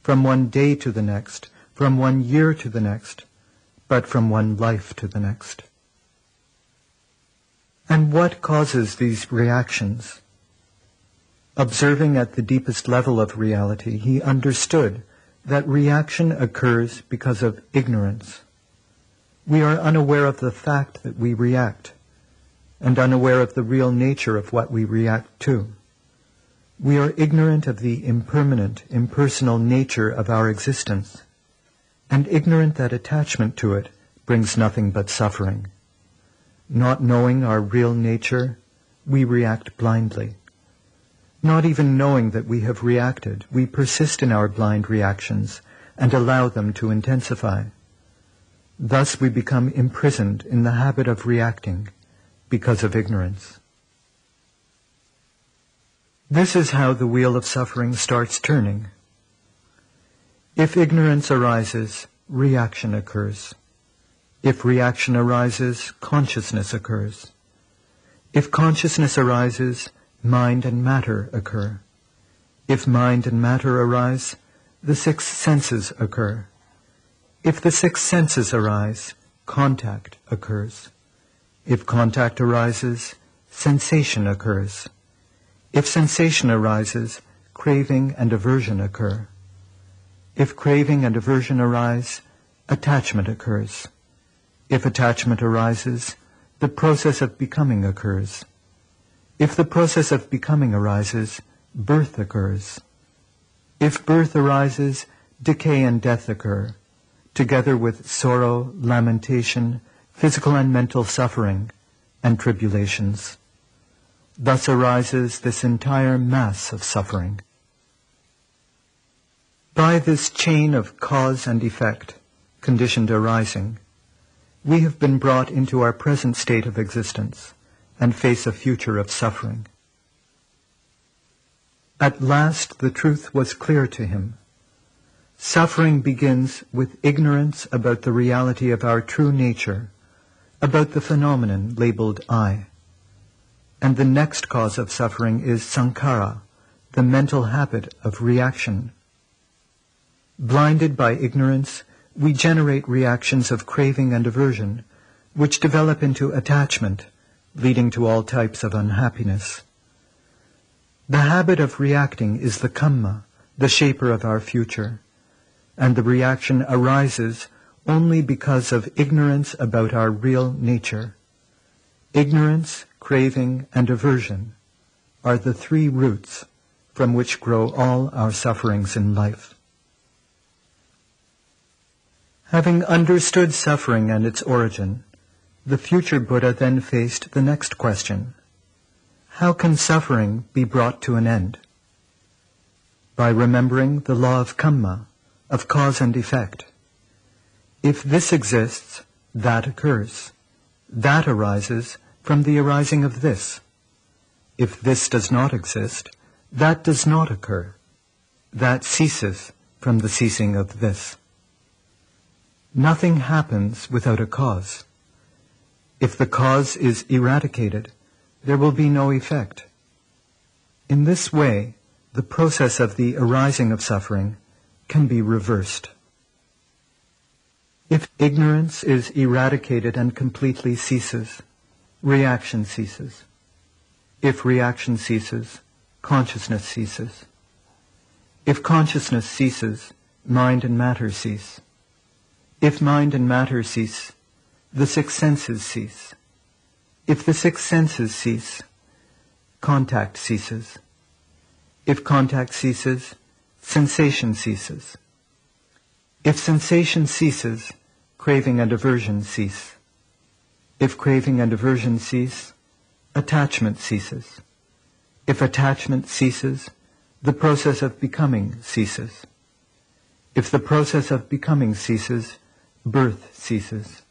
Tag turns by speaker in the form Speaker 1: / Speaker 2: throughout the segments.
Speaker 1: from one day to the next, from one year to the next, but from one life to the next. And what causes these reactions? Observing at the deepest level of reality, he understood that reaction occurs because of ignorance. We are unaware of the fact that we react, and unaware of the real nature of what we react to. We are ignorant of the impermanent, impersonal nature of our existence, and ignorant that attachment to it brings nothing but suffering. Not knowing our real nature, we react blindly. Not even knowing that we have reacted, we persist in our blind reactions and allow them to intensify. Thus we become imprisoned in the habit of reacting because of ignorance. This is how the wheel of suffering starts turning. If ignorance arises, reaction occurs. If reaction arises, consciousness occurs. If consciousness arises, mind and matter occur. If mind and matter arise, the six senses occur. If the six senses arise, contact occurs. If contact arises, sensation occurs. If sensation arises, craving and aversion occur. If craving and aversion arise, attachment occurs. If attachment arises, the process of becoming occurs. If the process of becoming arises, birth occurs. If birth arises, decay and death occur, together with sorrow, lamentation, physical and mental suffering, and tribulations. Thus arises this entire mass of suffering. By this chain of cause and effect, conditioned arising, we have been brought into our present state of existence and face a future of suffering. At last the truth was clear to him. Suffering begins with ignorance about the reality of our true nature, about the phenomenon labeled I. And the next cause of suffering is sankhara, the mental habit of reaction. Blinded by ignorance, we generate reactions of craving and aversion, which develop into attachment, leading to all types of unhappiness. The habit of reacting is the kamma, the shaper of our future, and the reaction arises only because of ignorance about our real nature. Ignorance, craving, and aversion are the three roots from which grow all our sufferings in life. Having understood suffering and its origin, the future Buddha then faced the next question. How can suffering be brought to an end? By remembering the law of kamma, of cause and effect. If this exists, that occurs. That arises from the arising of this. If this does not exist, that does not occur. That ceases from the ceasing of this. Nothing happens without a cause. If the cause is eradicated, there will be no effect. In this way, the process of the arising of suffering can be reversed. If ignorance is eradicated and completely ceases, reaction ceases. If reaction ceases, consciousness ceases. If consciousness ceases, mind and matter cease. If mind and matter cease, the six senses cease. If the six senses cease, contact ceases. If contact ceases, sensation ceases. If sensation ceases, craving and aversion cease. If craving and aversion cease, attachment ceases. If attachment ceases, the process of becoming ceases. If the process of becoming ceases, birth ceases.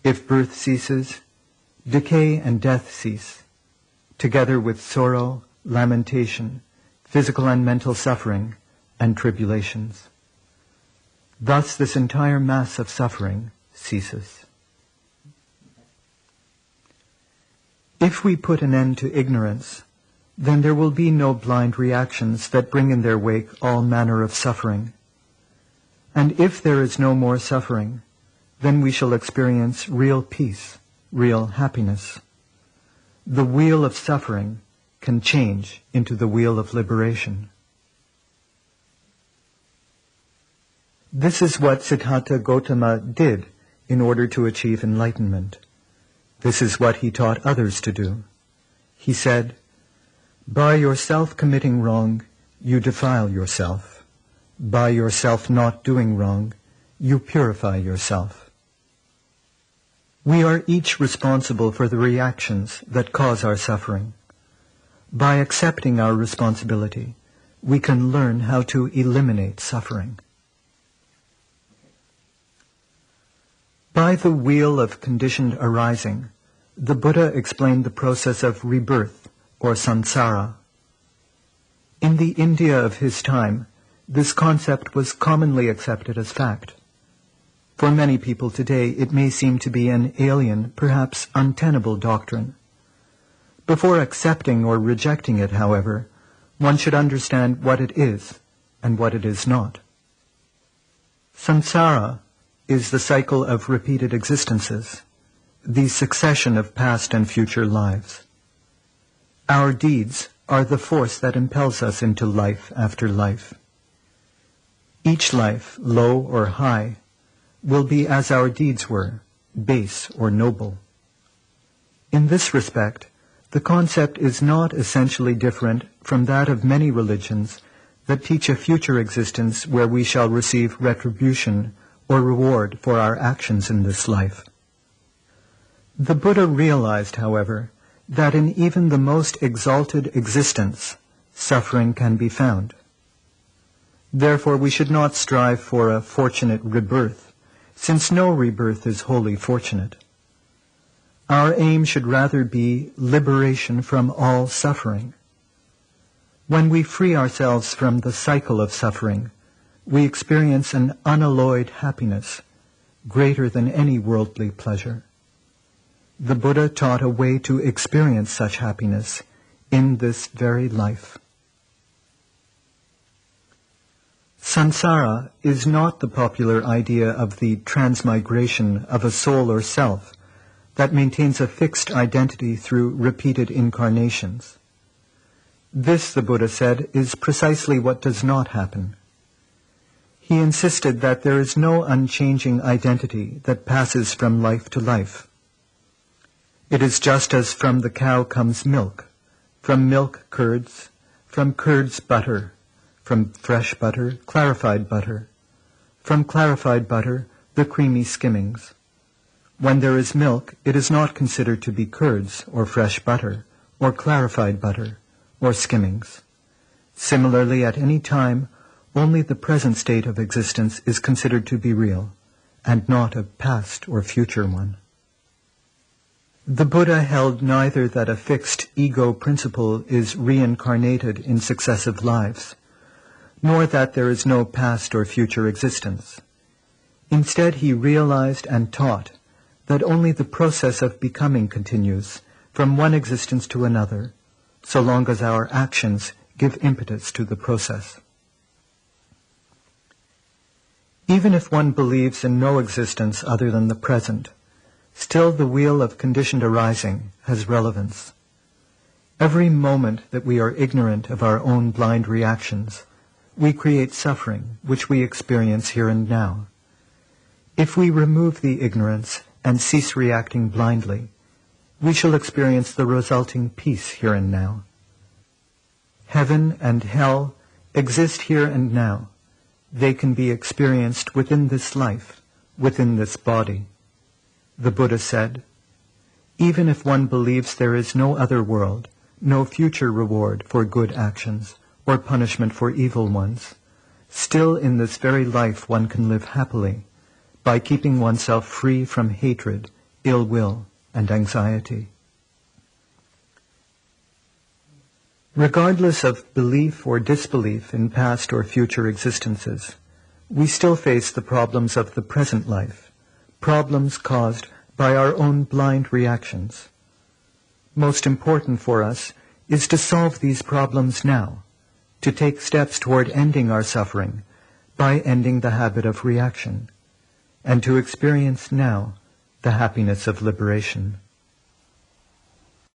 Speaker 1: If birth ceases, decay and death cease, together with sorrow, lamentation, physical and mental suffering, and tribulations. Thus this entire mass of suffering ceases. If we put an end to ignorance, then there will be no blind reactions that bring in their wake all manner of suffering. And if there is no more suffering, then we shall experience real peace, real happiness. The wheel of suffering can change into the wheel of liberation. This is what Siddhartha Gautama did in order to achieve enlightenment. This is what he taught others to do. He said, "By yourself committing wrong, you defile yourself. By yourself not doing wrong, you purify yourself." We are each responsible for the reactions that cause our suffering. By accepting our responsibility, we can learn how to eliminate suffering. By the wheel of conditioned arising, the Buddha explained the process of rebirth, or samsara. In the India of his time, this concept was commonly accepted as fact. For many people today, it may seem to be an alien, perhaps untenable doctrine. Before accepting or rejecting it, however, one should understand what it is and what it is not. Samsara is the cycle of repeated existences, the succession of past and future lives. Our deeds are the force that impels us into life after life. Each life, low or high, will be as our deeds were, base or noble. In this respect, the concept is not essentially different from that of many religions that teach a future existence where we shall receive retribution or reward for our actions in this life. The Buddha realized, however, that in even the most exalted existence, suffering can be found. Therefore, we should not strive for a fortunate rebirth, since no rebirth is wholly fortunate. Our aim should rather be liberation from all suffering. When we free ourselves from the cycle of suffering, we experience an unalloyed happiness, greater than any worldly pleasure. The Buddha taught a way to experience such happiness in this very life. Samsara is not the popular idea of the transmigration of a soul or self that maintains a fixed identity through repeated incarnations. This, the Buddha said, is precisely what does not happen. He insisted that there is no unchanging identity that passes from life to life. It is just as from the cow comes milk, from milk curds, from curds butter, from fresh butter clarified butter, from clarified butter the creamy skimmings. When there is milk, it is not considered to be curds or fresh butter or clarified butter or skimmings. Similarly, at any time, only the present state of existence is considered to be real, and not a past or future one. The Buddha held neither that a fixed ego principle is reincarnated in successive lives, nor that there is no past or future existence. Instead, he realized and taught that only the process of becoming continues from one existence to another, so long as our actions give impetus to the process. Even if one believes in no existence other than the present, still the wheel of conditioned arising has relevance. Every moment that we are ignorant of our own blind reactions, we create suffering which we experience here and now. If we remove the ignorance and cease reacting blindly, we shall experience the resulting peace here and now. Heaven and hell exist here and now. They can be experienced within this life, within this body. The Buddha said, "Even if one believes there is no other world, no future reward for good actions, or punishment for evil ones, still in this very life one can live happily by keeping oneself free from hatred, ill will, and anxiety." Regardless of belief or disbelief in past or future existences, we still face the problems of the present life, problems caused by our own blind reactions. Most important for us is to solve these problems now, to take steps toward ending our suffering by ending the habit of reaction, and to experience now the happiness of liberation.